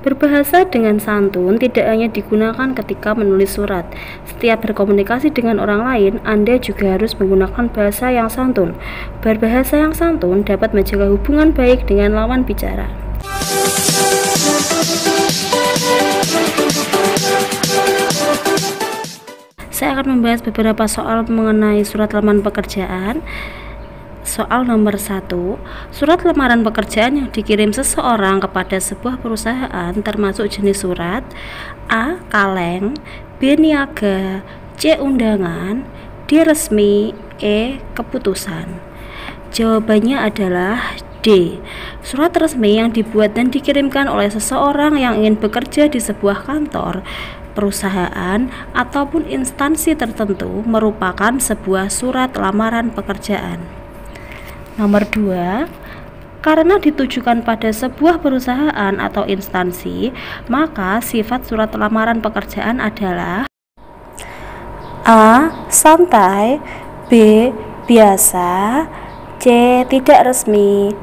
Berbahasa dengan santun tidak hanya digunakan ketika menulis surat. Setiap berkomunikasi dengan orang lain, Anda juga harus menggunakan bahasa yang santun. Berbahasa yang santun dapat menjaga hubungan baik dengan lawan bicara. Saya akan membahas beberapa soal mengenai surat lamaran pekerjaan. Soal nomor 1, surat lamaran pekerjaan yang dikirim seseorang kepada sebuah perusahaan termasuk jenis surat: A. Kaleng, B. Niaga, C. Undangan, D. Resmi, E. Keputusan. Jawabannya adalah D. Surat resmi yang dibuat dan dikirimkan oleh seseorang yang ingin bekerja di sebuah kantor, perusahaan, ataupun instansi tertentu merupakan sebuah surat lamaran pekerjaan. Nomor 2, karena ditujukan pada sebuah perusahaan atau instansi, maka sifat surat lamaran pekerjaan adalah A. Santai, B. Biasa, C. Tidak resmi,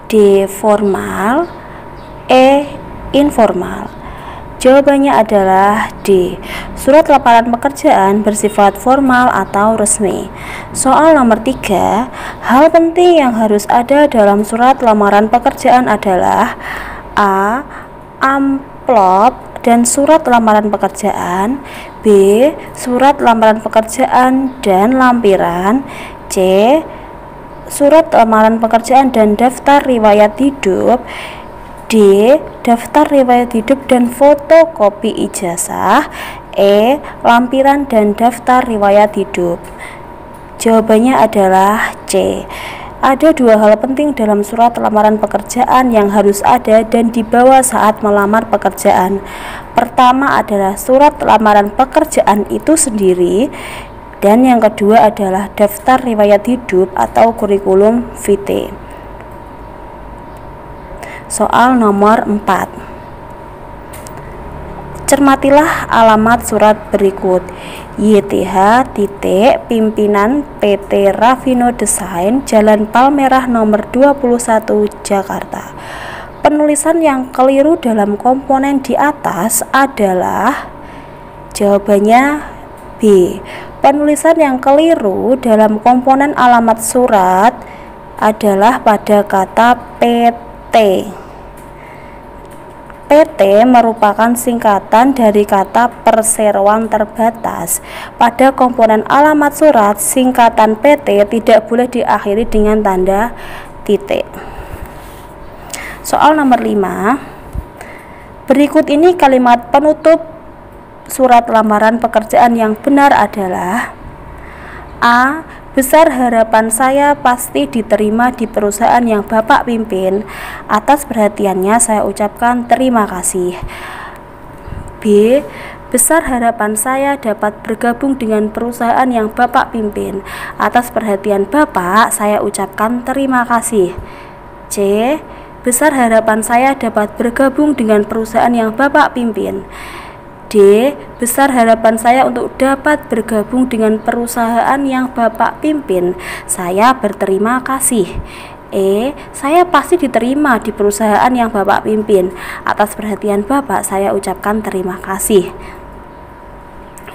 D. Formal, E. Informal. Jawabannya adalah D. Surat lamaran pekerjaan bersifat formal atau resmi. Soal nomor 3, hal penting yang harus ada dalam surat lamaran pekerjaan adalah A. Amplop dan surat lamaran pekerjaan, B. Surat lamaran pekerjaan dan lampiran, C. Surat lamaran pekerjaan dan daftar riwayat hidup, D. Daftar riwayat hidup dan fotokopi ijazah, E. Lampiran dan daftar riwayat hidup. Jawabannya adalah C. Ada 2 hal penting dalam surat lamaran pekerjaan yang harus ada dan dibawa saat melamar pekerjaan. Pertama adalah surat lamaran pekerjaan itu sendiri, dan yang kedua adalah daftar riwayat hidup atau kurikulum vitae. Soal nomor 4, cermatilah alamat surat berikut: YTH Pimpinan PT Ravino Desain, Jalan Palmerah nomor 21, Jakarta. Penulisan yang keliru dalam komponen di atas adalah, jawabannya B. Penulisan yang keliru dalam komponen alamat surat adalah pada kata PT. PT merupakan singkatan dari kata perseroan terbatas. Pada komponen alamat surat, singkatan PT tidak boleh diakhiri dengan tanda titik. Soal nomor 5, berikut ini kalimat penutup surat lamaran pekerjaan yang benar adalah A. Besar harapan saya pasti diterima di perusahaan yang Bapak pimpin. Atas perhatiannya saya ucapkan terima kasih. B. Besar harapan saya dapat bergabung dengan perusahaan yang Bapak pimpin. Atas perhatian Bapak saya ucapkan terima kasih. C. Besar harapan saya dapat bergabung dengan perusahaan yang Bapak pimpin. D. Besar harapan saya untuk dapat bergabung dengan perusahaan yang Bapak pimpin. Saya berterima kasih. E. Saya pasti diterima di perusahaan yang Bapak pimpin. Atas perhatian Bapak saya ucapkan terima kasih.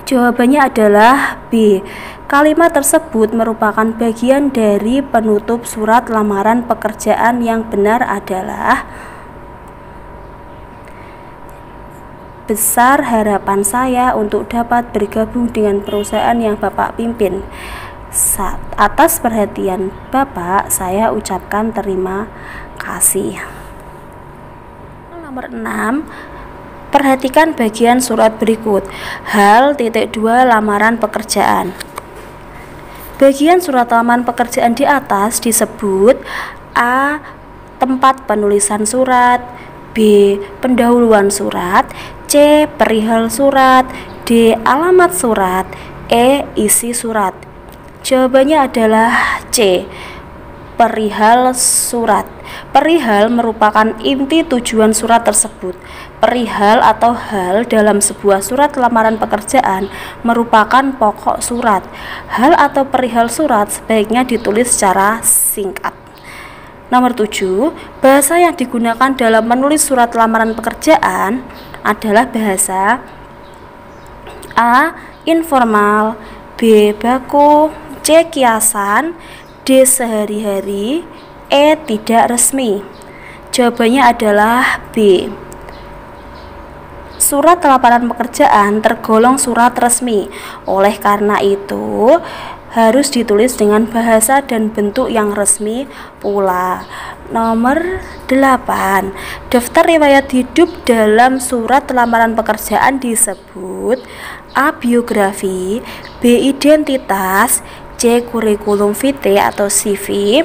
Jawabannya adalah B. Kalimat tersebut merupakan bagian dari penutup surat lamaran pekerjaan. Yang benar adalah besar harapan saya untuk dapat bergabung dengan perusahaan yang Bapak pimpin. Atas perhatian Bapak saya ucapkan terima kasih. Nomor 6, perhatikan bagian surat berikut. Hal titik 2 lamaran pekerjaan. Bagian surat lamaran pekerjaan di atas disebut A. Tempat penulisan surat, B. Pendahuluan surat, C. Perihal surat, D. Alamat surat, E. Isi surat. Jawabannya adalah C. Perihal surat. Perihal merupakan inti tujuan surat tersebut. Perihal atau hal dalam sebuah surat lamaran pekerjaan merupakan pokok surat. Hal atau perihal surat sebaiknya ditulis secara singkat. Nomor 7, bahasa yang digunakan dalam menulis surat lamaran pekerjaan adalah bahasa A. informal, B. baku, C. kiasan, D. sehari-hari, E. tidak resmi. Jawabannya adalah B. Surat lamaran pekerjaan tergolong surat resmi. Oleh karena itu, harus ditulis dengan bahasa dan bentuk yang resmi pula. Nomor 8. Daftar riwayat hidup dalam surat lamaran pekerjaan disebut A. biografi, B. identitas, C. kurikulum vitae atau CV,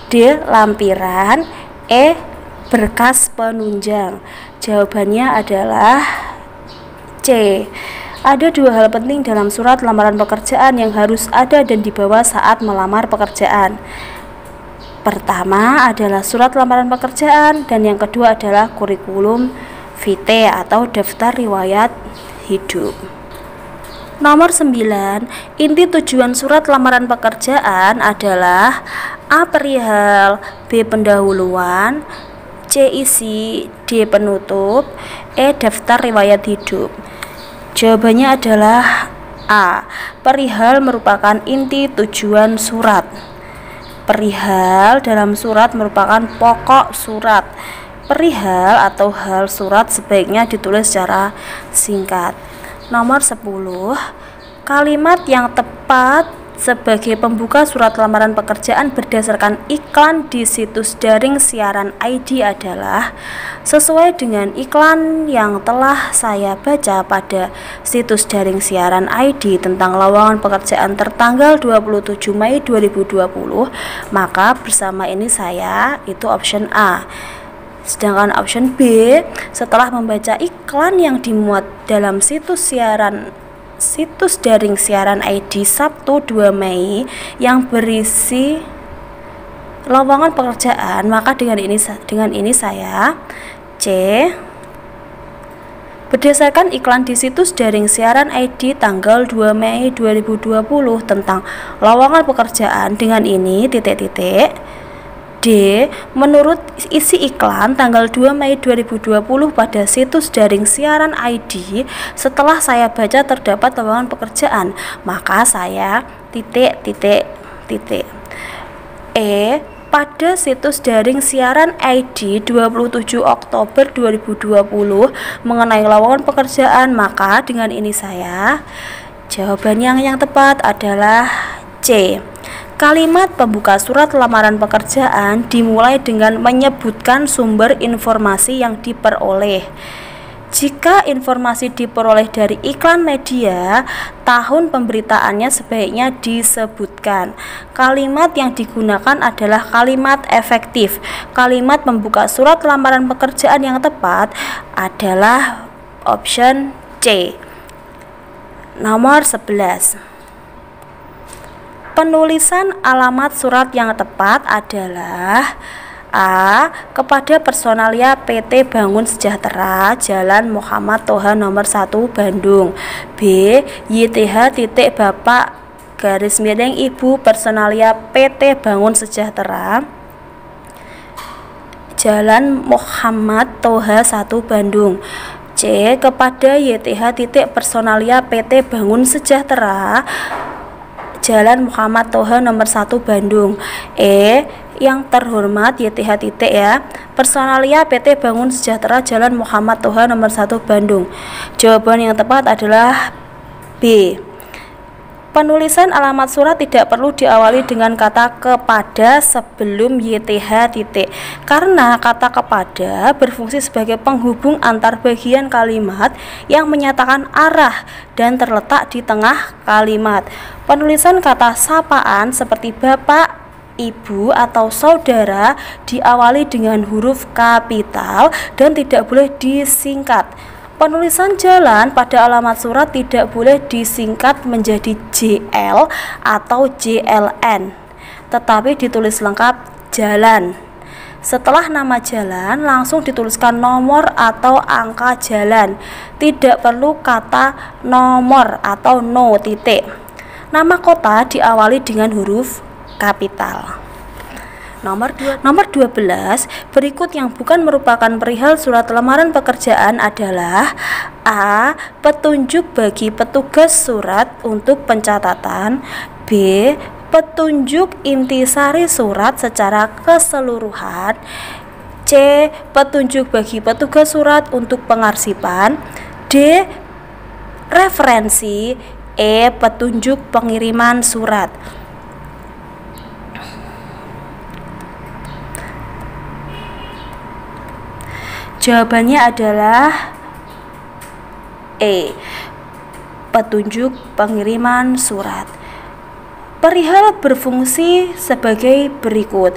D. lampiran, E. berkas penunjang. Jawabannya adalah C. Ada dua hal penting dalam surat lamaran pekerjaan yang harus ada dan dibawa saat melamar pekerjaan. Pertama adalah surat lamaran pekerjaan dan yang kedua adalah kurikulum vitae atau daftar riwayat hidup. Nomor 9, inti tujuan surat lamaran pekerjaan adalah A. perihal, B. pendahuluan, C. isi, D. penutup, E. daftar riwayat hidup. Jawabannya adalah A. Perihal merupakan inti tujuan surat. Perihal dalam surat merupakan pokok surat. Perihal atau hal surat sebaiknya ditulis secara singkat. Nomor 10, kalimat yang tepat sebagai pembuka surat lamaran pekerjaan berdasarkan iklan di situs daring siaran ID adalah sesuai dengan iklan yang telah saya baca pada situs daring siaran ID tentang lowongan pekerjaan tertanggal 27 Mei 2020, maka bersama ini saya itu option A. Sedangkan option B, setelah membaca iklan yang dimuat dalam situs daring siaran ID Sabtu 2 Mei yang berisi lowongan pekerjaan, maka dengan ini saya C. Berdasarkan iklan di situs daring siaran ID tanggal 2 Mei 2020 tentang lowongan pekerjaan, dengan ini D. Menurut isi iklan tanggal 2 Mei 2020 pada situs daring siaran ID, setelah saya baca terdapat lowongan pekerjaan, maka saya E. Pada situs daring siaran ID 27 Oktober 2020 mengenai lowongan pekerjaan, maka dengan ini saya jawaban yang tepat adalah C. Kalimat pembuka surat lamaran pekerjaan dimulai dengan menyebutkan sumber informasi yang diperoleh. Jika informasi diperoleh dari iklan media, tahun pemberitaannya sebaiknya disebutkan. Kalimat yang digunakan adalah kalimat efektif. Kalimat pembuka surat lamaran pekerjaan yang tepat adalah option C. Nomor 11. Penulisan alamat surat yang tepat adalah A. Kepada personalia PT Bangun Sejahtera, Jalan Muhammad Toha nomor 1 Bandung. B. YTH Bapak Ibu personalia PT Bangun Sejahtera, Jalan Muhammad Toha 1 Bandung. C. Kepada YTH personalia PT Bangun Sejahtera, Jalan Muhammad Toha nomor 1 Bandung. E. Yang terhormat YTH personalia PT Bangun Sejahtera, Jalan Muhammad Toha nomor 1 Bandung. Jawaban yang tepat adalah B. Penulisan alamat surat tidak perlu diawali dengan kata kepada sebelum YTH karena kata kepada berfungsi sebagai penghubung antar bagian kalimat yang menyatakan arah dan terletak di tengah kalimat. Penulisan kata sapaan seperti bapak, ibu, atau saudara diawali dengan huruf kapital dan tidak boleh disingkat. Penulisan jalan pada alamat surat tidak boleh disingkat menjadi JL atau JLN, tetapi ditulis lengkap jalan. Setelah nama jalan langsung dituliskan nomor atau angka jalan. Tidak perlu kata nomor atau no titik. Nama kota diawali dengan huruf kapital. Nomor 12, berikut yang bukan merupakan perihal surat lamaran pekerjaan adalah: A. Petunjuk bagi petugas surat untuk pencatatan. B. Petunjuk intisari surat secara keseluruhan. C. Petunjuk bagi petugas surat untuk pengarsipan. D. Referensi. E. Petunjuk pengiriman surat. Jawabannya adalah E. Petunjuk pengiriman surat. Perihal berfungsi sebagai berikut: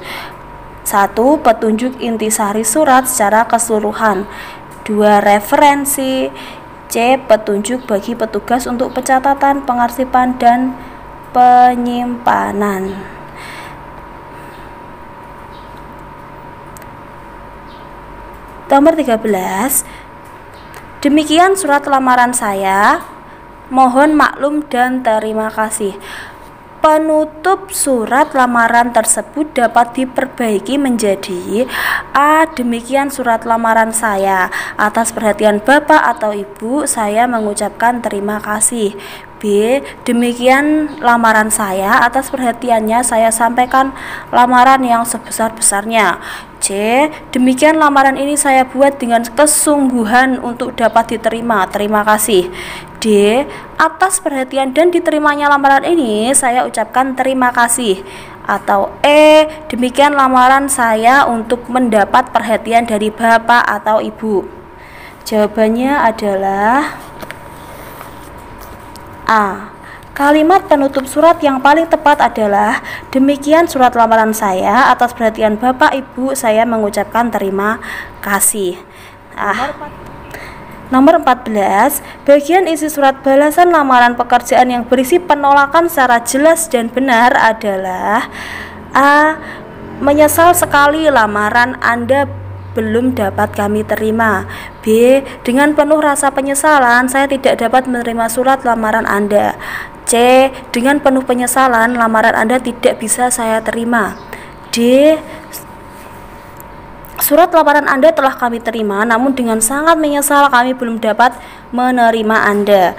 1. Petunjuk intisari surat secara keseluruhan. 2. Referensi. C. Petunjuk bagi petugas untuk pencatatan, pengarsipan, dan penyimpanan. Nomor 13, demikian surat lamaran saya. Mohon maklum dan terima kasih. Penutup surat lamaran tersebut dapat diperbaiki menjadi: A. Demikian surat lamaran saya. Atas perhatian Bapak atau Ibu, saya mengucapkan terima kasih. B. Demikian lamaran saya. Atas perhatiannya, saya sampaikan lamaran yang sebesar-besarnya. C. Demikian lamaran ini saya buat dengan kesungguhan untuk dapat diterima. Terima kasih. D. Atas perhatian dan diterimanya lamaran ini, saya ucapkan terima kasih. Atau E. Demikian lamaran saya untuk mendapat perhatian dari Bapak atau Ibu. Jawabannya adalah A. Kalimat penutup surat yang paling tepat adalah: demikian surat lamaran saya. Atas perhatian Bapak Ibu, saya mengucapkan terima kasih. Nomor 14, bagian isi surat balasan lamaran pekerjaan yang berisi penolakan secara jelas dan benar adalah: A. Menyesal sekali lamaran Anda belum dapat kami terima. B. Dengan penuh rasa penyesalan, saya tidak dapat menerima surat lamaran Anda. C. Dengan penuh penyesalan, lamaran Anda tidak bisa saya terima. D. Surat lamaran Anda telah kami terima, namun dengan sangat menyesal kami belum dapat menerima Anda.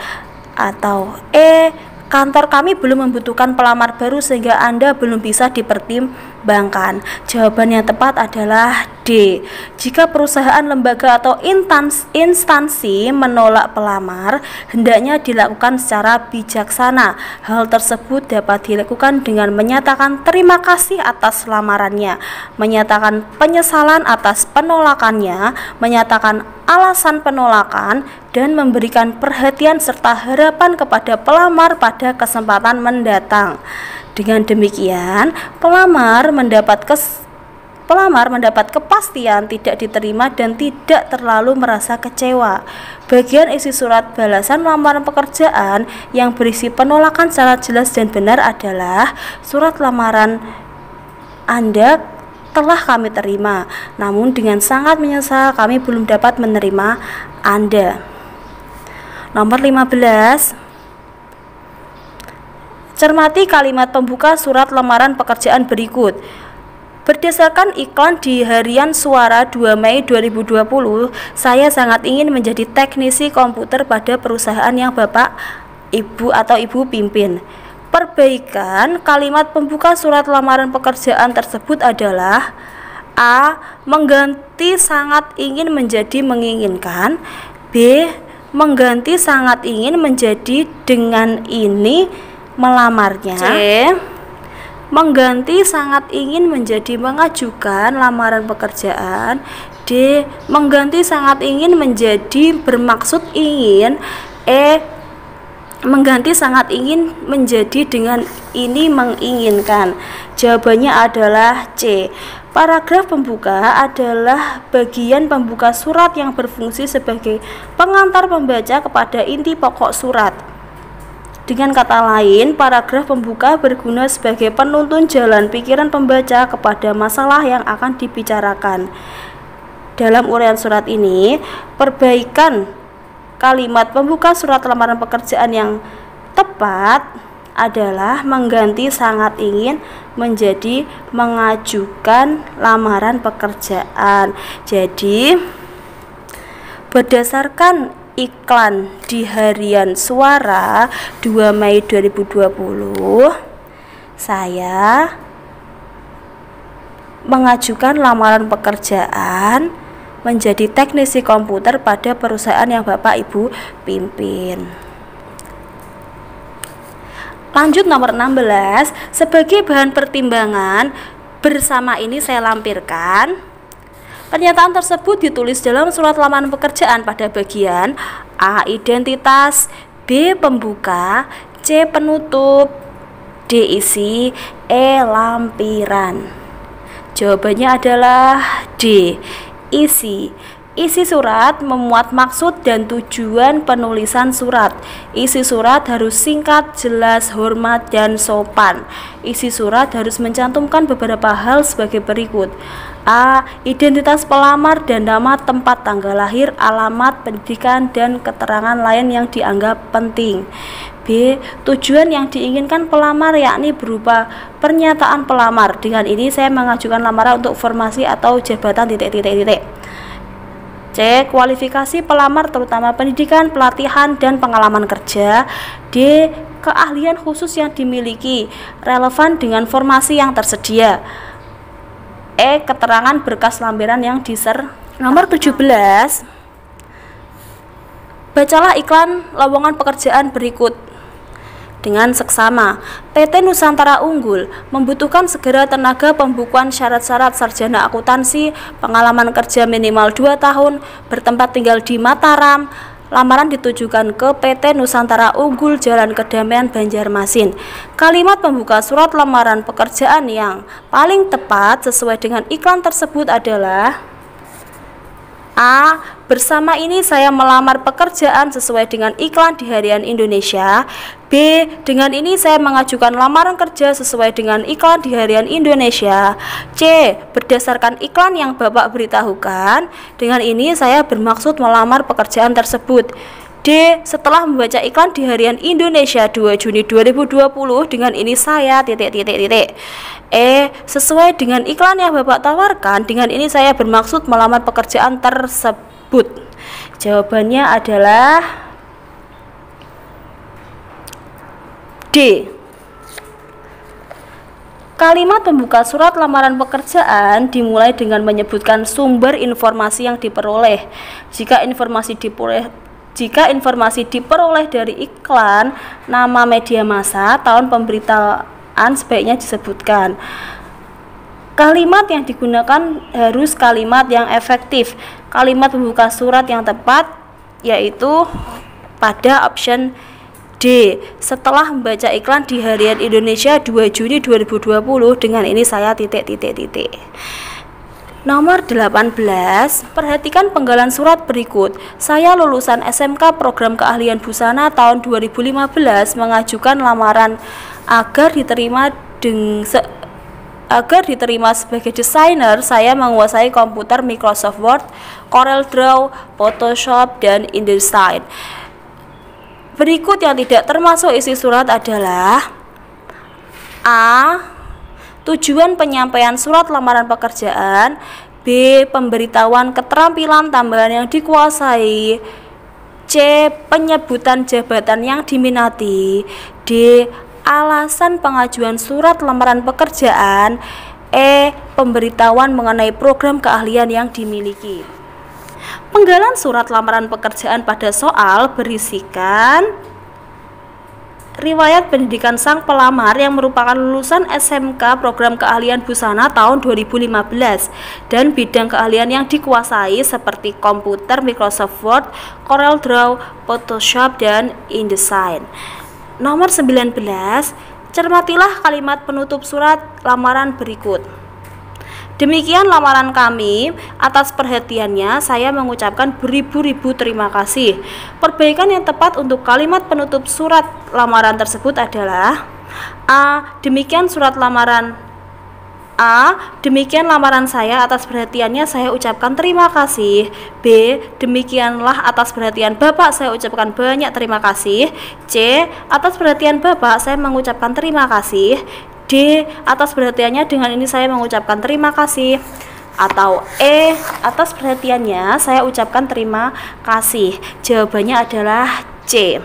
Atau E. Kantor kami belum membutuhkan pelamar baru sehingga Anda belum bisa dipertimbangkan. Jawaban yang tepat adalah D. Jika perusahaan, lembaga, atau instansi menolak pelamar, hendaknya dilakukan secara bijaksana. Hal tersebut dapat dilakukan dengan menyatakan terima kasih atas lamarannya, menyatakan penyesalan atas penolakannya, menyatakan alasan penolakan, dan memberikan perhatian serta harapan kepada pelamar pada kesempatan mendatang. Dengan demikian, pelamar mendapat kepastian tidak diterima dan tidak terlalu merasa kecewa. Bagian isi surat balasan lamaran pekerjaan yang berisi penolakan secara jelas dan benar adalah: surat lamaran Anda telah kami terima, namun dengan sangat menyesal kami belum dapat menerima Anda. Nomor 15, cermati kalimat pembuka surat lamaran pekerjaan berikut. Berdasarkan iklan di Harian Suara 2 Mei 2020, saya sangat ingin menjadi teknisi komputer pada perusahaan yang Bapak, Ibu atau Ibu pimpin. Perbaikan kalimat pembuka surat lamaran pekerjaan tersebut adalah: A. Mengganti sangat ingin menjadi menginginkan. B. Mengganti sangat ingin menjadi dengan ini melamarnya. C. Mengganti sangat ingin menjadi mengajukan lamaran pekerjaan. D. Mengganti sangat ingin menjadi bermaksud ingin. E. Mengganti sangat ingin menjadi dengan ini menginginkan. Jawabannya adalah C. Paragraf pembuka adalah bagian pembuka surat yang berfungsi sebagai pengantar pembaca kepada inti pokok surat. Dengan kata lain, paragraf pembuka berguna sebagai penuntun jalan pikiran pembaca kepada masalah yang akan dibicarakan. Dalam uraian surat ini, perbaikan kalimat pembuka surat lamaran pekerjaan yang tepat adalah mengganti sangat ingin menjadi mengajukan lamaran pekerjaan. Jadi berdasarkan iklan di Harian Suara 2 Mei 2020, saya mengajukan lamaran pekerjaan menjadi teknisi komputer pada perusahaan yang Bapak Ibu pimpin. Lanjut nomor 16, sebagai bahan pertimbangan bersama ini saya lampirkan. Pernyataan tersebut ditulis dalam surat lamaran pekerjaan pada bagian A. Identitas, B. Pembuka, C. Penutup, D. Isi, E. Lampiran. Jawabannya adalah D. Isi. Isi surat memuat maksud dan tujuan penulisan surat. Isi surat harus singkat, jelas, hormat, dan sopan. Isi surat harus mencantumkan beberapa hal sebagai berikut. A. Identitas pelamar dan nama, tempat tanggal lahir, alamat, pendidikan, dan keterangan lain yang dianggap penting. B. Tujuan yang diinginkan pelamar, yakni berupa pernyataan pelamar. Dengan ini saya mengajukan lamaran untuk formasi atau jabatan titik-titik-titik. C. Kualifikasi pelamar terutama pendidikan, pelatihan, dan pengalaman kerja. D. Keahlian khusus yang dimiliki relevan dengan formasi yang tersedia. E. Keterangan berkas lampiran yang Nomor 17. Bacalah iklan lowongan pekerjaan berikut dengan seksama. PT Nusantara Unggul membutuhkan segera tenaga pembukuan syarat-syarat sarjana akuntansi, pengalaman kerja minimal 2 tahun, bertempat tinggal di Mataram. Lamaran ditujukan ke PT Nusantara Unggul, Jalan Kedamaian, Banjarmasin. Kalimat pembuka surat lamaran pekerjaan yang paling tepat sesuai dengan iklan tersebut adalah A. Bersama ini saya melamar pekerjaan sesuai dengan iklan di Harian Indonesia. B. Dengan ini saya mengajukan lamaran kerja sesuai dengan iklan di Harian Indonesia. C. Berdasarkan iklan yang Bapak beritahukan, dengan ini saya bermaksud melamar pekerjaan tersebut. D. Setelah membaca iklan di Harian Indonesia 2 Juni 2020, dengan ini saya titik-titik-titik. E. Sesuai dengan iklan yang Bapak tawarkan, dengan ini saya bermaksud melamar pekerjaan tersebut. Jawabannya adalah D. Kalimat pembuka surat lamaran pekerjaan dimulai dengan menyebutkan sumber informasi yang diperoleh. Jika informasi diperoleh dari iklan, nama media massa, tahun pemberitaan sebaiknya disebutkan. Kalimat yang digunakan harus kalimat yang efektif. Kalimat pembuka surat yang tepat yaitu pada option D. Setelah membaca iklan di Harian Indonesia 2 Juni 2020, dengan ini saya titik-titik-titik. Nomor 18, perhatikan penggalan surat berikut. Saya lulusan SMK Program Keahlian Busana tahun 2015, mengajukan lamaran agar diterima sebagai desainer. Saya menguasai komputer Microsoft Word, CorelDRAW, Photoshop, dan InDesign. Berikut yang tidak termasuk isi surat adalah A. Tujuan penyampaian surat lamaran pekerjaan. B. Pemberitahuan keterampilan tambahan yang dikuasai. C. Penyebutan jabatan yang diminati. D. Alasan pengajuan surat lamaran pekerjaan. E. Pemberitahuan mengenai program keahlian yang dimiliki. Penggalan surat lamaran pekerjaan pada soal berisikan riwayat pendidikan sang pelamar yang merupakan lulusan SMK Program Keahlian Busana tahun 2015 dan bidang keahlian yang dikuasai seperti komputer Microsoft Word, CorelDRAW, Photoshop, dan InDesign. Nomor 19, cermatilah kalimat penutup surat lamaran berikut. Demikian lamaran kami, atas perhatiannya saya mengucapkan beribu-ribu terima kasih. Perbaikan yang tepat untuk kalimat penutup surat lamaran tersebut adalah A. Demikian surat lamaran A. Demikian lamaran saya, atas perhatiannya saya ucapkan terima kasih. B. Demikianlah atas perhatian Bapak, saya ucapkan banyak terima kasih. C. Atas perhatian Bapak saya mengucapkan terima kasih. D. Atas perhatiannya dengan ini saya mengucapkan terima kasih. Atau E. Atas perhatiannya saya ucapkan terima kasih. Jawabannya adalah C.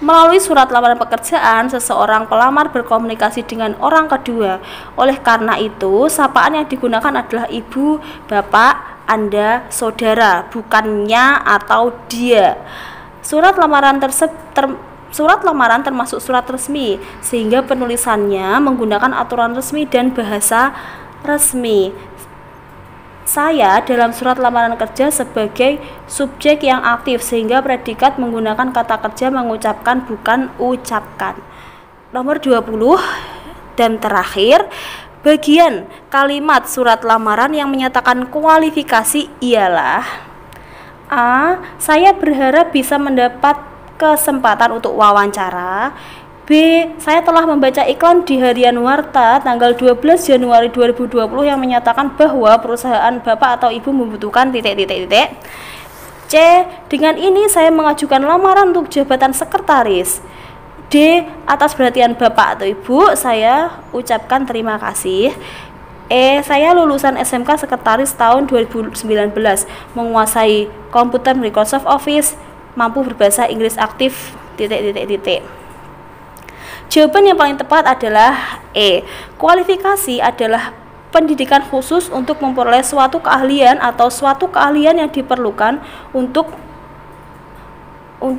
Melalui surat lamaran pekerjaan, seseorang pelamar berkomunikasi dengan orang kedua. Oleh karena itu, sapaan yang digunakan adalah ibu, bapak, Anda, saudara, bukannya atau dia. Surat lamaran termasuk surat resmi, sehingga penulisannya menggunakan aturan resmi dan bahasa resmi. Saya dalam surat lamaran kerja sebagai subjek yang aktif, sehingga predikat menggunakan kata kerja mengucapkan, bukan ucapkan. Nomor 20 dan terakhir, bagian kalimat surat lamaran yang menyatakan kualifikasi ialah: A. Saya berharap bisa mendapat kesempatan untuk wawancara. B. Saya telah membaca iklan di harian Warta tanggal 12 Januari 2020 yang menyatakan bahwa perusahaan Bapak atau Ibu membutuhkan titik-titik-titik. C. Dengan ini saya mengajukan lamaran untuk jabatan sekretaris. D. Atas perhatian Bapak atau Ibu saya ucapkan terima kasih. E. Saya lulusan SMK Sekretaris tahun 2019, menguasai komputer Microsoft Office, mampu berbahasa Inggris aktif titik-titik-titik. Jawaban yang paling tepat adalah E. Kualifikasi adalah pendidikan khusus untuk memperoleh suatu keahlian atau suatu keahlian yang diperlukan untuk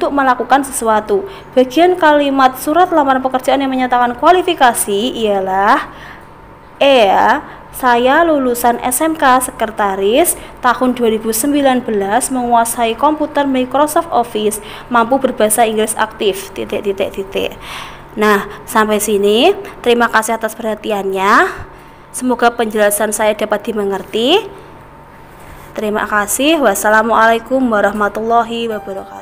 melakukan sesuatu. Bagian kalimat surat lamaran pekerjaan yang menyatakan kualifikasi ialah E. Saya lulusan SMK Sekretaris tahun 2019, menguasai komputer Microsoft Office, mampu berbahasa Inggris aktif titik-titik-titik. Nah, sampai sini. Terima kasih atas perhatiannya. Semoga penjelasan saya dapat dimengerti. Terima kasih. Wassalamualaikum warahmatullahi wabarakatuh.